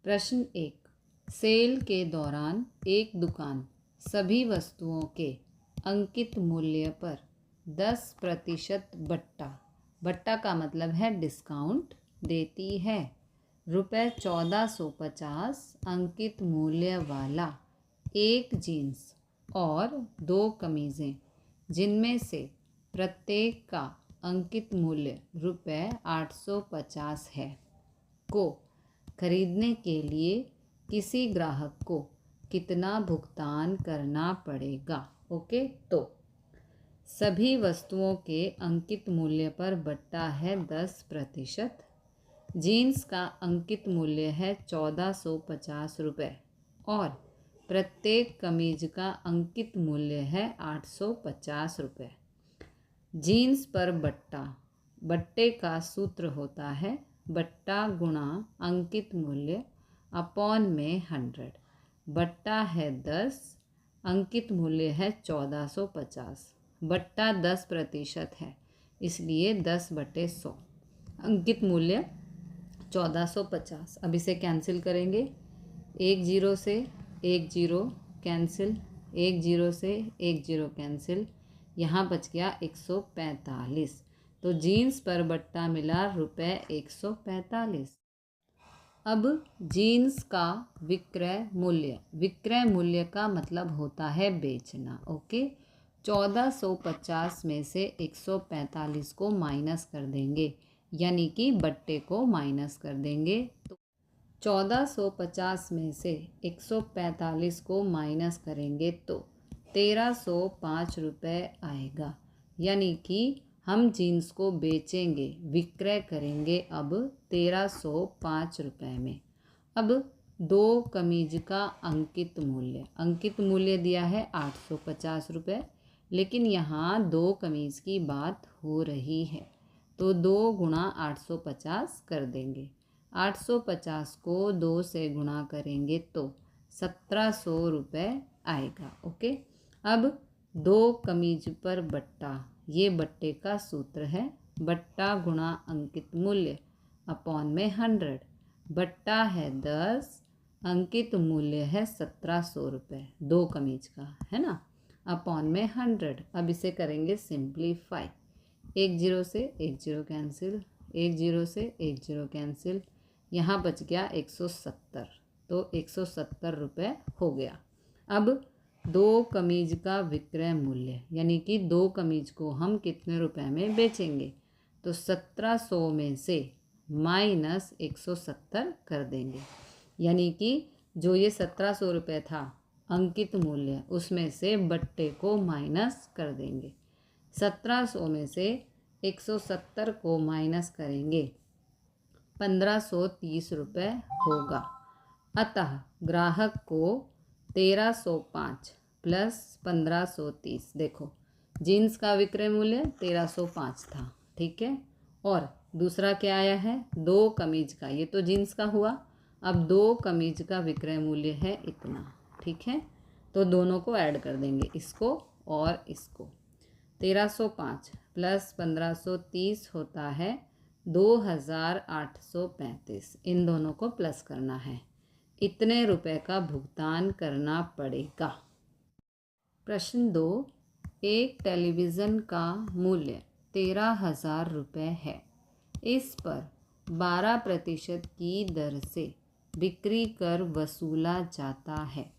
प्रश्न 1। सेल के दौरान एक दुकान सभी वस्तुओं के अंकित मूल्य पर 10% बट्टा का मतलब है डिस्काउंट देती है। रुपये 1450 अंकित मूल्य वाला एक जीन्स और 2 कमीज़ें जिनमें से प्रत्येक का अंकित मूल्य रुपये 850 है को खरीदने के लिए किसी ग्राहक को कितना भुगतान करना पड़ेगा। ओके, तो सभी वस्तुओं के अंकित मूल्य पर बट्टा है 10%। जीन्स का अंकित मूल्य है 1450 रुपये और प्रत्येक कमीज का अंकित मूल्य है 850 रुपये। जीन्स पर बट्टे का सूत्र होता है बट्टा गुणा अंकित मूल्य अपॉन में 100। बट्टा है 10, अंकित मूल्य है 1450, बट्टा 10% है इसलिए 10/100, अंकित मूल्य 1450। अब इसे कैंसिल करेंगे, 1 0 से 1 0 कैंसिल, 1 0 से 1 0 कैंसिल, यहाँ बच गया 145। तो जीन्स पर बट्टा मिला रुपये 145। अब जीन्स का विक्रय मूल्य का मतलब होता है बेचना। ओके, 1450 में से 145 को माइनस कर देंगे, यानी कि बट्टे को माइनस कर देंगे। तो 1450 में से 145 को माइनस करेंगे तो 1305 रुपये आएगा, यानी कि हम जीन्स को बेचेंगे, विक्रय करेंगे अब 1305 रुपये में। अब 2 कमीज का अंकित मूल्य दिया है 850 रुपये, लेकिन यहाँ 2 कमीज की बात हो रही है तो 2 गुणा 850 कर देंगे। 850 को 2 से गुणा करेंगे तो 1700 रुपये आएगा। ओके, अब 2 कमीज पर बट्टा, ये बट्टे का सूत्र है बट्टा गुणा अंकित मूल्य अपॉन में 100। बट्टा है 10, अंकित मूल्य है 1700 रुपये 2 कमीज का, है ना, अपॉन में 100। अब इसे करेंगे सिंप्लीफाई, 1 0 से 1 0 कैंसिल, 1 0 से 1 0 कैंसिल, यहाँ बच गया 170, तो 170 रुपये हो गया। अब 2 कमीज का विक्रय मूल्य, यानी कि 2 कमीज को हम कितने रुपए में बेचेंगे, तो 1700 में से माइनस 170 कर देंगे, यानी कि जो ये 1700 रुपये था अंकित मूल्य, उसमें से बट्टे को माइनस कर देंगे। 1700 में से 170 को माइनस करेंगे 1530 रुपये होगा। अतः ग्राहक को 1305 प्लस 1530, देखो जीन्स का विक्रय मूल्य 1305 था, ठीक है, और दूसरा क्या आया है 2 कमीज का, ये तो जीन्स का हुआ। अब 2 कमीज का विक्रय मूल्य है इतना, ठीक है, तो दोनों को ऐड कर देंगे, इसको और इसको। 1305 प्लस 1530 होता है 2835, इन दोनों को प्लस करना है, इतने रुपए का भुगतान करना पड़ेगा। प्रश्न 2। एक टेलीविज़न का मूल्य 13,000 रुपये है। इस पर 12% की दर से बिक्री कर वसूला जाता है।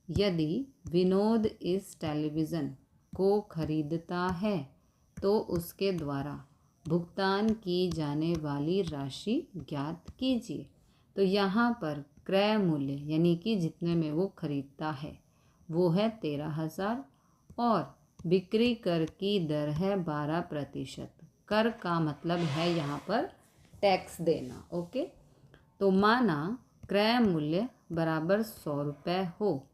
यदि विनोद इस टेलीविज़न को खरीदता है तो उसके द्वारा भुगतान की जाने वाली राशि ज्ञात कीजिए। तो यहाँ पर क्रय मूल्य, यानी कि जितने में वो खरीदता है वो है 13,000 और बिक्री कर की दर है 12%। कर का मतलब है यहाँ पर टैक्स देना। ओके, तो माना क्रय मूल्य बराबर 100 रुपये हो,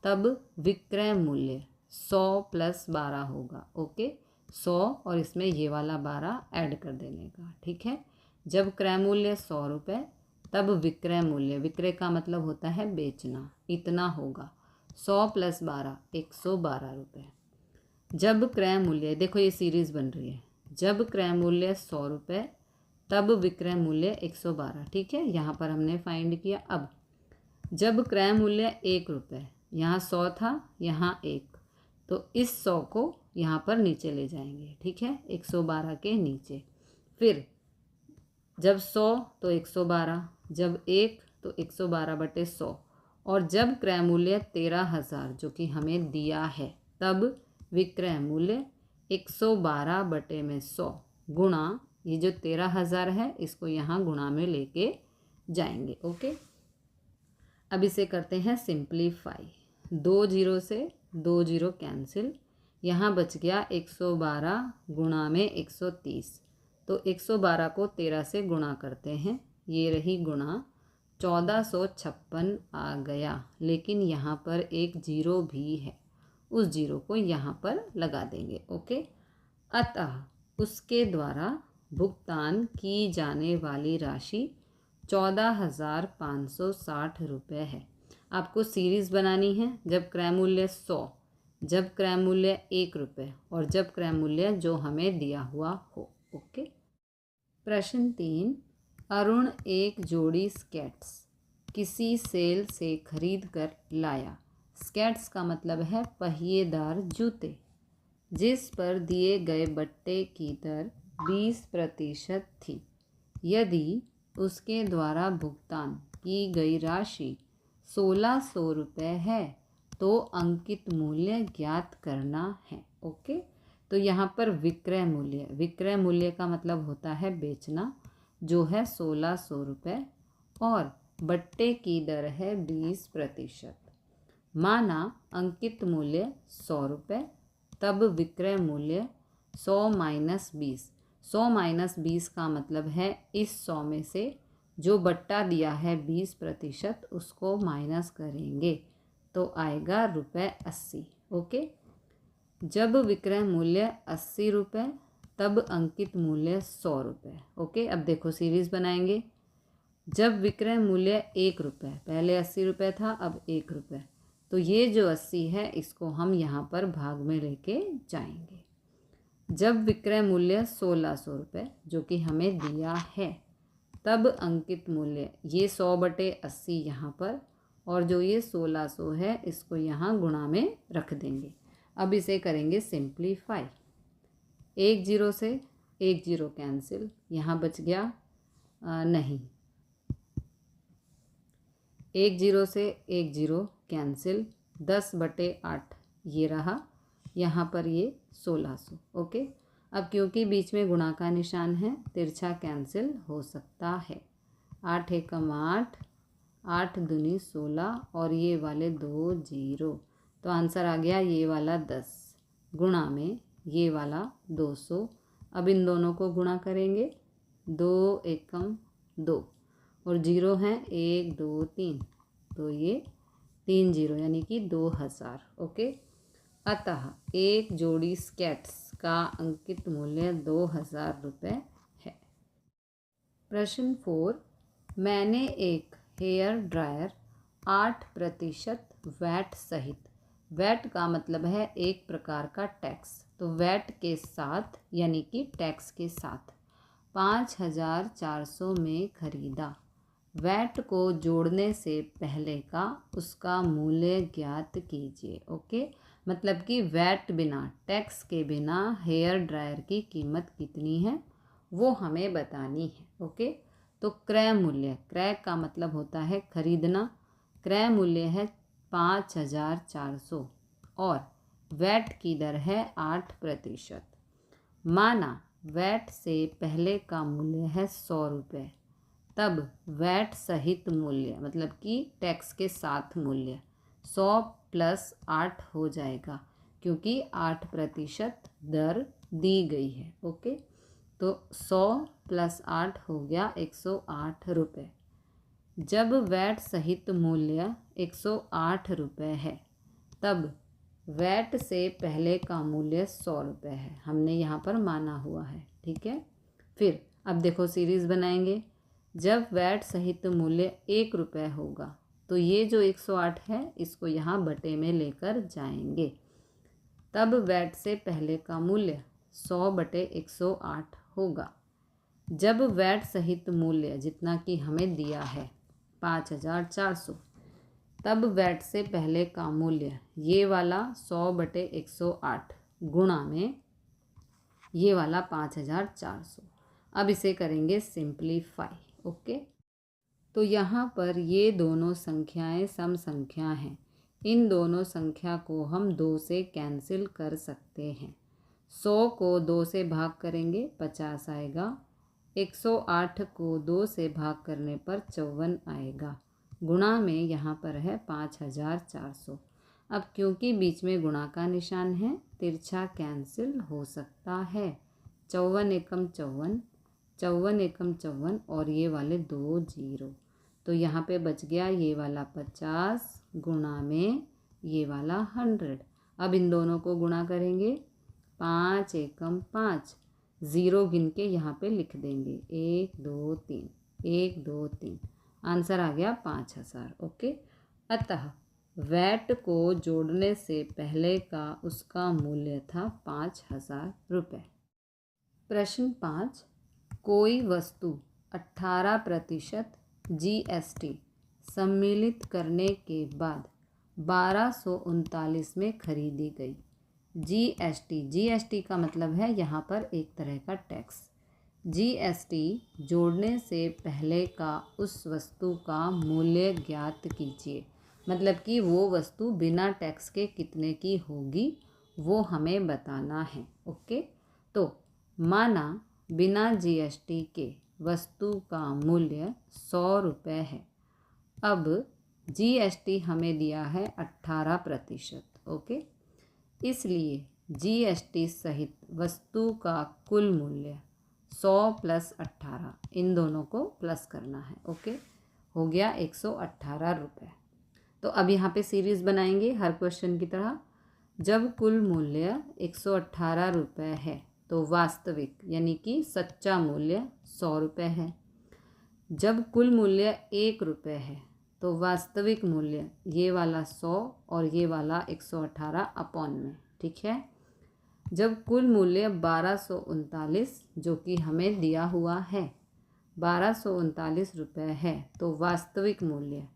तब विक्रय मूल्य 100 प्लस 12 होगा। ओके, 100 और इसमें ये वाला 12 ऐड कर देने का, ठीक है। जब क्रय मूल्य 100 रुपये तब विक्रय मूल्य, विक्रय का मतलब होता है बेचना, इतना होगा। 100 प्लस 12 112 रुपये। जब क्रय मूल्य, देखो ये सीरीज़ बन रही है, जब क्रय मूल्य 100 रुपये तब विक्रय मूल्य 112, ठीक है, यहाँ पर हमने फाइंड किया। अब जब क्रय मूल्य 1 रुपये, यहाँ 100 था, यहाँ 1, तो इस 100 को यहाँ पर नीचे ले जाएंगे, ठीक है, 112 के नीचे। फिर जब 100 तो 112, जब 1 तो 112/100, और जब क्रय मूल्य 13,000 जो कि हमें दिया है, तब विक्रय मूल्य 112/100 गुणा ये जो 13,000 है, इसको यहाँ गुणा में लेके जाएंगे। ओके, अब इसे करते हैं सिंप्लीफाई। 2 जीरो से 2 जीरो कैंसिल, यहाँ बच गया 112 गुणा में 130, तो 112 को 13 से गुणा करते हैं, ये रही गुणा, 1456 आ गया। लेकिन यहाँ पर एक जीरो भी है, उस जीरो को यहाँ पर लगा देंगे। ओके, अतः उसके द्वारा भुगतान की जाने वाली राशि 14,560 रुपये है। आपको सीरीज़ बनानी है, जब क्रय मूल्य 100, जब क्रय मूल्य 1 रुपये और जब क्रय मूल्य जो हमें दिया हुआ हो। ओके, प्रश्न 3, अरुण एक जोड़ी स्केट्स किसी सेल से खरीद कर लाया। स्केट्स का मतलब है पहिएदार जूते, जिस पर दिए गए बट्टे की दर 20% थी। यदि उसके द्वारा भुगतान की गई राशि 1600 रुपये है तो अंकित मूल्य ज्ञात करना है। ओके, तो यहाँ पर विक्रय मूल्य, विक्रय मूल्य का मतलब होता है बेचना, जो है 1600 रुपये, और बट्टे की दर है 20%। माना अंकित मूल्य 100 रुपये, तब विक्रय मूल्य 100 माइनस 20, 100 माइनस 20 का मतलब है इस 100 में से जो बट्टा दिया है 20%, उसको माइनस करेंगे तो आएगा ₹80। ओके, जब विक्रय मूल्य 80 रुपये, तब अंकित मूल्य 100 रुपये। ओके, अब देखो सीरीज़ बनाएंगे। जब विक्रय मूल्य 1 रुपये, पहले 80 रुपये था, अब 1 रुपये, तो ये जो 80 है इसको हम यहाँ पर भाग में लेके जाएंगे। जब विक्रय मूल्य 1600 रुपये जो कि हमें दिया है, तब अंकित मूल्य ये 100/80 यहाँ पर, और जो ये 1600 है इसको यहाँ गुणा में रख देंगे। अब इसे करेंगे सिंप्लीफाई। 1 जीरो से 1 जीरो कैंसिल, यहाँ बच गया नहीं, 1 जीरो से 1 जीरो कैंसिल, 10/8 ये रहा, यहाँ पर ये 1600। ओके, अब क्योंकि बीच में गुणा का निशान है, तिरछा कैंसिल हो सकता है। 8 एकम 8, 8 दूनी 16, और ये वाले 2 जीरो, तो आंसर आ गया ये वाला 10 गुणा में ये वाला 200। अब इन दोनों को गुणा करेंगे, 2 एकम 2, और जीरो हैं 1 2 3, तो ये 3 जीरो यानी कि 2000। ओके, अतः एक जोड़ी स्केट्स का अंकित मूल्य 2000 रुपये है। प्रश्न 4, मैंने एक हेयर ड्रायर 8% वैट सहित, वैट का मतलब है एक प्रकार का टैक्स, तो वैट के साथ यानी कि टैक्स के साथ 5400 में खरीदा। वैट को जोड़ने से पहले का उसका मूल्य ज्ञात कीजिए। ओके, मतलब कि वैट बिना, टैक्स के बिना हेयर ड्रायर की कीमत कितनी है वो हमें बतानी है। ओके, तो क्रय मूल्य, क्रय का मतलब होता है खरीदना, क्रय मूल्य है 5400 और वैट की दर है 8%। माना वैट से पहले का मूल्य है 100 रुपये, तब वैट सहित मूल्य मतलब कि टैक्स के साथ मूल्य 100 + 8 हो जाएगा, क्योंकि 8% दर दी गई है। ओके, तो 100 + 8 हो गया 108 रुपये। जब वैट सहित मूल्य 108 रुपये है, तब वैट से पहले का मूल्य 100 रुपये है, हमने यहाँ पर माना हुआ है। ठीक है, फिर अब देखो सीरीज़ बनाएंगे। जब वैट सहित मूल्य 1 रुपये होगा, तो ये जो 108 है इसको यहाँ बटे में लेकर जाएंगे, तब वैट से पहले का मूल्य 100/108 होगा। जब वैट सहित मूल्य जितना कि हमें दिया है 5400, तब वैट से पहले का मूल्य ये वाला 100/108 गुणा में ये वाला 5400। अब इसे करेंगे सिंप्लीफाई। ओके, तो यहाँ पर ये दोनों संख्याएं सम संख्या हैं। इन दोनों संख्या को हम 2 से कैंसिल कर सकते हैं। 100 को 2 से भाग करेंगे 50 आएगा। 108 को 2 से भाग करने पर 54 आएगा। गुणा में यहाँ पर है 5400। अब क्योंकि बीच में गुणा का निशान है, तिरछा कैंसिल हो सकता है। 54 एकम 54, 54 एकम 54 और ये वाले 2 जीरो, तो यहाँ पे बच गया ये वाला 50 गुणा में ये वाला 100। अब इन दोनों को गुणा करेंगे। 5 एकम 5, ज़ीरो गिन के यहाँ पे लिख देंगे 1 2 3, 1 2 3, आंसर आ गया 5000। ओके, अतः वैट को जोड़ने से पहले का उसका मूल्य था 5000 रुपये। प्रश्न 5, कोई वस्तु 18% GST सम्मिलित करने के बाद 1239 में खरीदी गई। GST का मतलब है यहाँ पर एक तरह का टैक्स। GST जोड़ने से पहले का उस वस्तु का मूल्य ज्ञात कीजिए। मतलब कि वो वस्तु बिना टैक्स के कितने की होगी वो हमें बताना है। ओके, तो माना बिना GST के वस्तु का मूल्य 100 रुपये है। अब GST हमें दिया है 18%। ओके, इसलिए GST सहित वस्तु का कुल मूल्य 100 + 18, इन दोनों को प्लस करना है। ओके, हो गया 118 रुपये। तो अब यहाँ पे सीरीज़ बनाएंगे हर क्वेश्चन की तरह। जब कुल मूल्य 118 रुपये है तो वास्तविक यानी कि सच्चा मूल्य 100 रुपये है। जब कुल मूल्य 1 रुपये है तो वास्तविक मूल्य ये वाला 100 और ये वाला 118 अपॉन में। ठीक है, जब कुल मूल्य 1239 जो कि हमें दिया हुआ है 1239 रुपये है तो वास्तविक मूल्य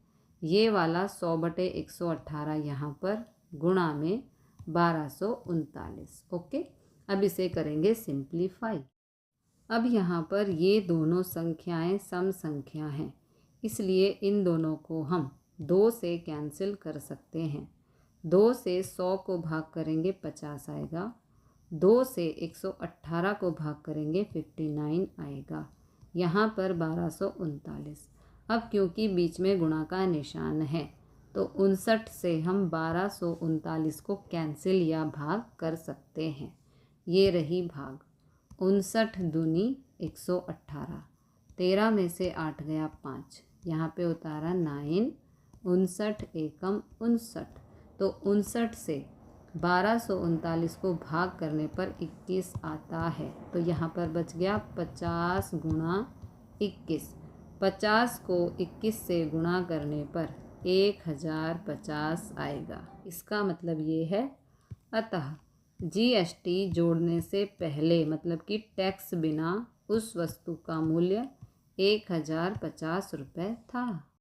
ये वाला 100/118 यहाँ पर गुणा में 1239। ओके, अब इसे करेंगे सिंप्लीफाई। अब यहाँ पर ये दोनों संख्याएं सम संख्या हैं, इसलिए इन दोनों को हम 2 से कैंसिल कर सकते हैं। 2 से 100 को भाग करेंगे 50 आएगा। 2 से 118 को भाग करेंगे 59 आएगा। यहाँ पर 1239। अब क्योंकि बीच में गुणा का निशान है तो 59 से हम 1239 को कैंसिल या भाग कर सकते हैं। ये रही भाग। 59 दूनी 118, 13 में से 8 गया 5, यहाँ पे उतारा 9, 59 एकम 59, तो 59 से 1239 को भाग करने पर 21 आता है। तो यहाँ पर बच गया 50 गुणा 21। 50 को 21 से गुणा करने पर 1050 आएगा। इसका मतलब ये है, अतः GST जोड़ने से पहले मतलब कि टैक्स बिना उस वस्तु का मूल्य 1050 रुपये था।